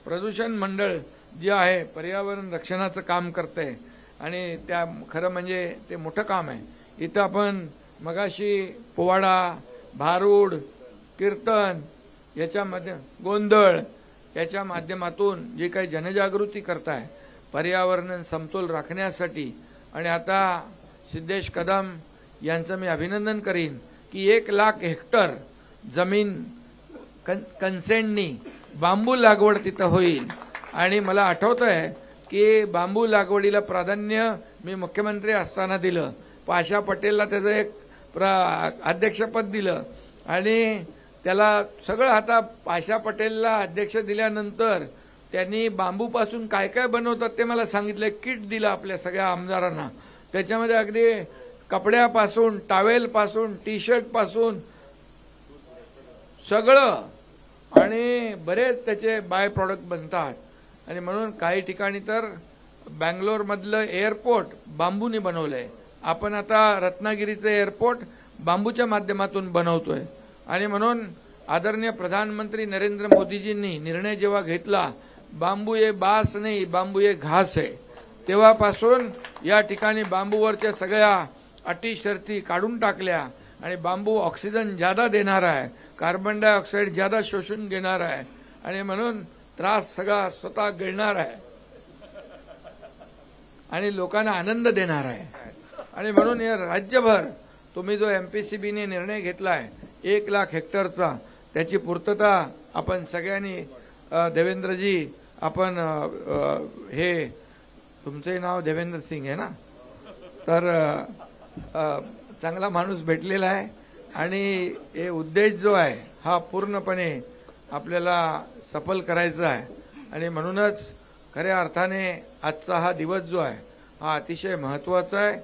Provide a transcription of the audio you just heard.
प्रदूषण मंडळ जे आहे पर्यावरण रक्षणाचं काम करते आणि त्या खरं म्हणजे ते मोठं काम आहे. इथं आपण मगाशी पोवाडा, भारूड, कीर्तन याच्यामध्ये गोंधळ याच्या माध्यमातून जी काही जनजागृती करताय पर्यावरण समतोल राखण्यासाठी. आणि आता सिद्धेश कदम यांचं मी अभिनंदन करीन की 1,00,000 हेक्टर जमीन कन्सेंटनी बांबू लागवड तिथं होईल. आणि मला आठवतंय की बांबू लागवडीला प्राधान्य मी मुख्यमंत्री असताना दिलं. पाशा पटेलला त्याचं एक अध्यक्षपद दिलं आणि त्याला सगळं. आता पाशा पटेलला अध्यक्ष दिल्यानंतर त्यांनी बांबूपासून काय काय बनवतात ते मला सांगितलं. किट दिलं आपल्या सगळ्या आमदारांना. त्याच्यामध्ये अगदी कपड्यापासून, टॉवेलपासून, टी शर्टपासून सगळं आणि बरेच त्याचे बाय प्रॉडक्ट बनतात. आणि म्हणून काही ठिकाणी तर बँगलोरमधलं एअरपोर्ट बांबूने बनवलंय. आपण आता रत्नागिरीचं एअरपोर्ट बांबूच्या माध्यमातून बनवतोय. आणि म्हणून आदरणीय प्रधानमंत्री नरेंद्र मोदीजींनी निर्णय जेव्हा घेतला बांबू ये बास नाही बांबू ये घास आहे, तेव्हापासून या ठिकाणी बांबूवरच्या सगळ्या अटी शर्ती काढून टाकल्या. आणि बांबू ऑक्सिजन ज्यादा देणार आहे, कार्बन डायऑक्साईड ज्यादा शोषून घेणार आहे आणि म्हणून त्रास सगळा स्वतः गिळणार आहे आणि लोकांना आनंद देणार आहे. आणि म्हणून या राज्यभर तुम्ही जो MPCBने निर्णय घेतलाय 1,00,000 हेक्टरचा, त्याची पूर्तता आपण सगळ्यांनी देवेंद्रजी, आपण हे तुमचे नाव देवेंद्र सिंग आहे ना, तर चांगला माणूस भेटलेला आहे आणि हे उद्देश जो आहे हा पूर्णपणे आपल्याला सफल करायचा आहे. आणि म्हणूनच खऱ्या अर्थाने आजचा हा दिवस जो आहे हा अतिशय महत्त्वाचा आहे.